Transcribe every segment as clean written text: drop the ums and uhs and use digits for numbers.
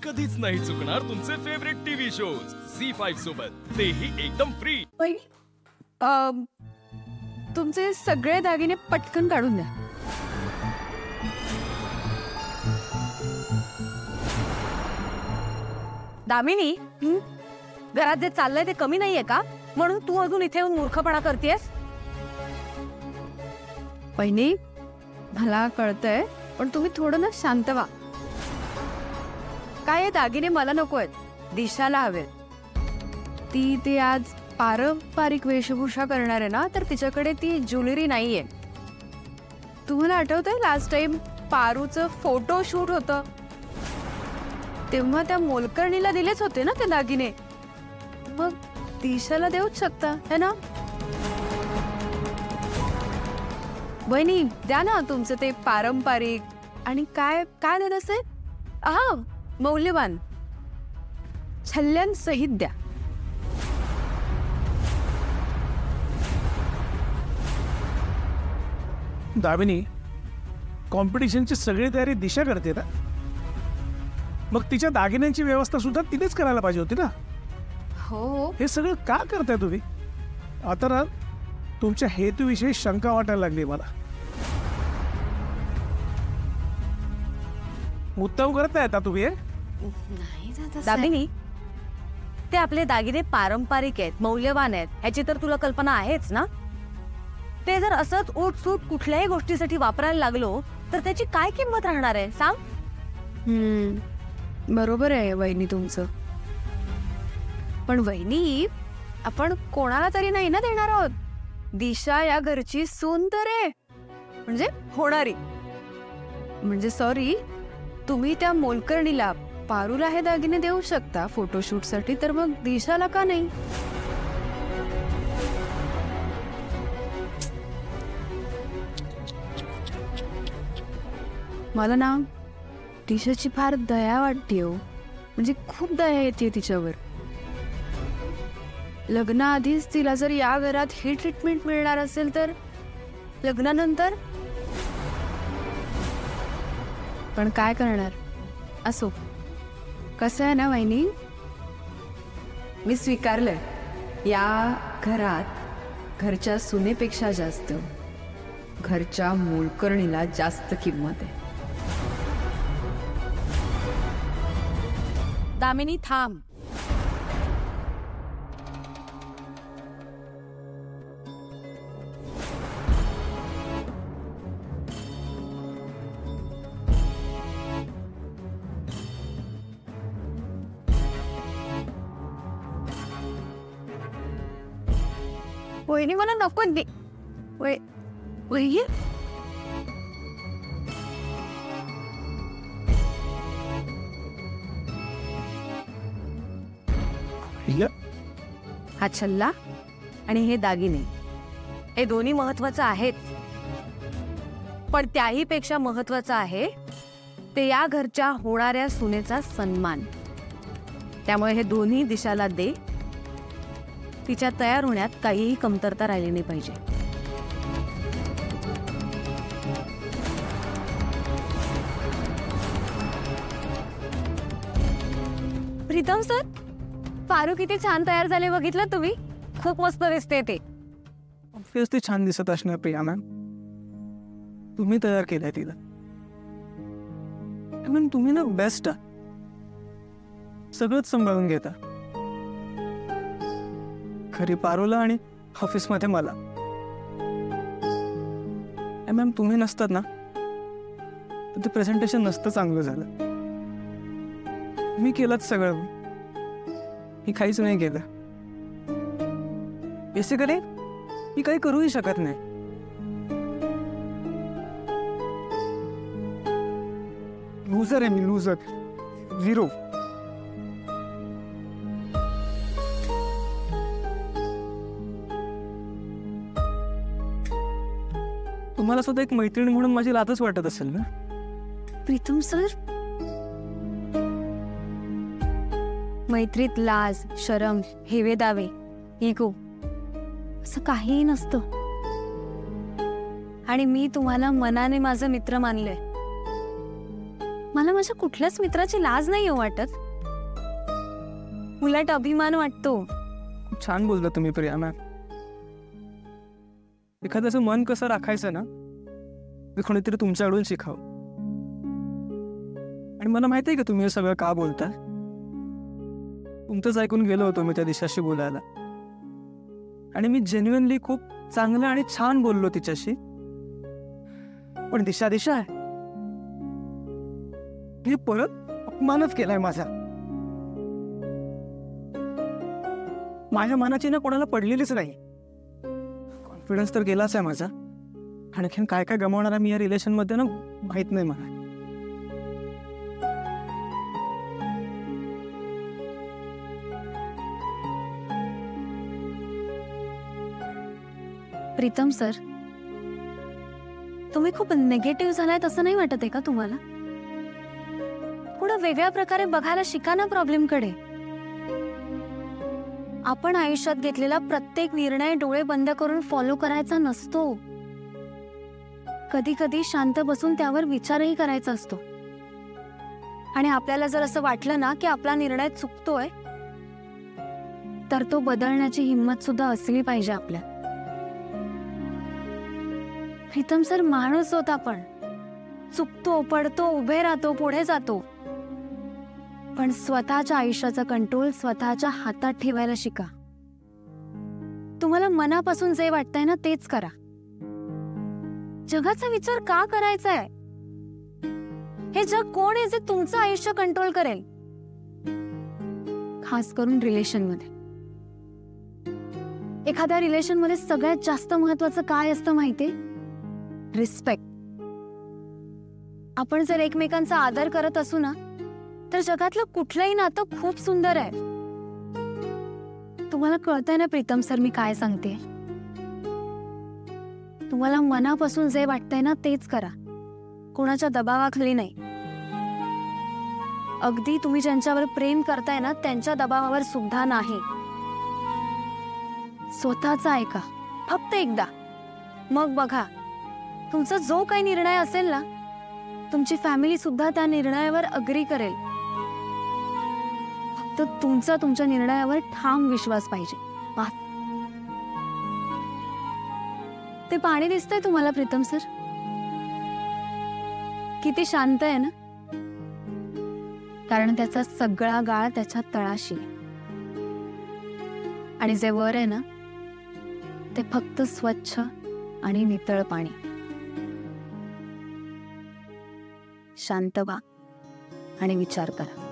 कधीच नाही चुकणार तुमचे फेवरेट टीव्ही शोज झी5 सोबत, तेही एकदम फ्री। तुमचे सगळे दागिने पटकन काढून द्या। दामिनी, घरात जे चाललंय ते कमी नाहीये का? म्हणून तू अजून इथे येऊन मूर्खपणा करतेस? वहिनी, मला कळतंय, पण तुम्ही थोडं ना शांत व्हा। काय दागिने मला नको आहेत, दिशाला हवेत। ती आज पारंपरिक वेशभूषा करणार आहे ना, तर तिच्याकडे ती ज्वेलरी नाहीये। तुम्हाला आठवतंय लास्ट टाइम पारूचं फोटो शूट होतं, तेव्हा त्या मोलकर्णीला दिलेच होते ना ते दागिने। मग दिशाला देऊच शकता है ना? वहिनी, द्या ना तुमचं ते पारंपरिक आणि काय काय देत असेल, हा मौल्यवान छल्ल्यांसहित द्या। दामिनी, कॉम्पिटिशनची सगळी तयारी दिशा करते ना, मग तिच्या दागिन्यांची व्यवस्था सुद्धा तिनेच करायला पाहिजे होती ना। हो, हे सगळं का करताय तुम्ही? आता ना तुमच्या हेतूविषयी शंका वाटायला लागली मला। मुद्दाम करत नाही आता तुम्ही? दामिनी, ते आपले दागिने पारंपरिक आहेत, मौल्यवान आहेत, ह्याची तर तुला कल्पना आहेच ना। ते जर असंच उठसूट कुठल्याही गोष्टीसाठी वापरायला लागलो तर त्याची काय किंमत राहणार आहे सांग? बरोबर आहे वहिनी तुमचं, पण वहिनी आपण कोणाला तरी नाही ना देणार आहोत। दिशा या घरची सून तर आहे, म्हणजे होणारी। म्हणजे सॉरी, तुम्ही त्या मोलकर्णीला पारूला हे दागिने देऊ शकता फोटोशूट साठी, तर मग दिशाला का नाही? मला ना दिशाची फार दया वाटते हो, म्हणजे खूप दया येते तिच्यावर। लग्नाआधीच तिला जर या घरात ही ट्रीटमेंट मिळणार असेल तर लग्नानंतर पण काय करणार? असो, कसं आहे ना वहिनी, मी स्वीकारलंय, या घरात घरच्या सुनेपेक्षा जास्त घरच्या मोलकर्णीला जास्त किंमत आहे। दामिनी थांब। वहिनी मला नको दे। वहिनी हा छल्ला आणि हे दागिने, हे दोन्ही महत्वाचं आहेत, पण त्याही पेक्षा महत्वाचं आहे ते या घरच्या होणाऱ्या सुनेचा सन्मान। त्यामुळे हे दोन्ही दिशाला दे, तिच्या तयार होण्यात काहीही कमतरता राहिली नाही पाहिजे। प्रीतम सर, पारू किती छान तयार झाले बघितलं तुम्ही? खूप मस्त दिसते ते। ऑब्व्हियसली छान दिसत असणार प्रिया मॅम, तुम्ही तयार केलंय तिला। मॅम तुम्ही ना बेस्ट आहात, सगळंच सांभाळून घेता, खरी पारूला आणि ऑफिसमध्ये मला। मॅम तुम्ही नसतात ना तर ते प्रेझेंटेशन नसतं चांगलं झालं। मी केलंच सगळं, मी काहीच नाही केलं। बेसिकली मी काही करूही शकत नाही। लूजर आहे मी, लूजर, झिरो। तुम्हाला सुद्धा एक मैत्रीण म्हणून माझी लाजच वाटत असेल ना? प्रीतम सर, मैत्रीत लाज, शरम, हेवे दावे, इगो असं काहीही नसतं। आणि मी तुम्हाला मनाने माझा मित्र मानलंय। मला माझ्या कुठल्याच मित्राची लाज नाही वाटत, उलट अभिमान वाटतो. खूप छान बोलला तुम्ही प्रिया मॅम. एखाद्याचं मन कसं राखायचं ना, ते कोणीतरी तुमच्याकडून शिकावं. आणि मला माहिती आहे का तुम्ही हे सगळं का बोलता. तुमचंच ऐकून गेलो होतो मी त्या दिशाशी बोलायला, आणि मी जेन्युइनली खूप चांगलं आणि छान बोललो तिच्याशी. पण दिशा दिशा आहे, हे परत अपमानच केलाय माझा. माझ्या मनाची ना कोणाला पडलेलीच नाही. कॉन्फिडन्स तर गेलाच आहे माझा. आणखीन काय काय गमावणार आहे मी या रिलेशन मध्ये ना, माहित नाही मला. प्रीतम सर, तुम्ही खूप निगेटिव्ह झालायत असं नाही वाटत आहे का तुम्हाला? थोडं वेगळ्या प्रकारे बघायला शिका ना प्रॉब्लेमकडे. आपण आयुष्यात घेतलेला प्रत्येक निर्णय डोळे बंद करून फॉलो करायचा नसतो. कधी कधी शांत बसून त्यावर विचारही करायचा असतो. आणि आपल्याला जर असं वाटलं ना की आपला निर्णय चुकतोय, तर तो बदलण्याची हिंमत सुद्धा असली पाहिजे आपल्यात. प्रीतम सर, माणूस होता, आपण चुकतो, पडतो, उभे राहतो, पुढे जातो. पण स्वतःच्या आयुष्याचा कंट्रोल स्वतःच्या हातात ठेवायला शिका. तुम्हाला मनापासून जे वाटतंय ना तेच करा. जगाचा विचार का करायचा आहे? हे जग कोण आहे जे तुमचं आयुष्य कंट्रोल करेल? खास करून रिलेशन मध्ये. एखाद्या रिलेशन मध्ये सगळ्यात जास्त महत्वाचं काय असतं माहितीये? रिस्पेक्ट. आपण जर एकमेकांचा आदर करत असू ना, तर जगातलं कुठलंही नातं खूप सुंदर आहे. तुम्हाला कळतंय ना प्रीतम सर मी काय सांगते? तुम्हाला मनापासून जे वाटतंय ना तेच करा, कोणाच्या दबावाखाली नाही. अगदी तुम्ही ज्यांच्यावर प्रेम करताय ना त्यांच्या दबावावर सुद्धा नाही. स्वतःचा ऐका फक्त एकदा, मग बघा तुमचा जो काही निर्णय असेल ना, तुमची फॅमिली सुद्धा त्या निर्णयावर अग्री करेल. फक्त तुमचा तुमच्या निर्णयावर ठाम विश्वास पाहिजे. ते पाणी दिसतंय तुम्हाला प्रीतम सर? किती शांत आहे ना, कारण त्याचा सगळा गाळ त्याच्या तळाशी. आणि जे वर आहे ना ते फक्त स्वच्छ आणि नितळ पाणी. शांत व्हा आणि विचार करा.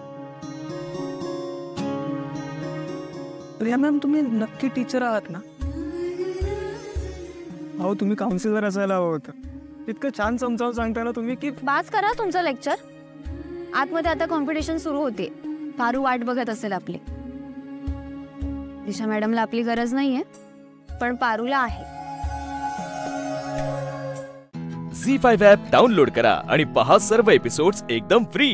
प्रिया मॅम, तुम्ही नक्की टीचर आहात ना? अहो, तुम्ही काउन्सिलर असायला हवं होतं. इतकं छान समजावून सांगता ना तुम्ही की बास करा तुमचं लेक्चर. आतमध्ये आता कॉम्पिटिशन सुरू होते. पारू वाट बघत असेल आपली. दिशा मॅडमला आपली गरज नाहीये, पण पारूला आहे. झी5 ॲप डाउनलोड करा आणि पहा सर्व एपिसोड्स एकदम फ्री.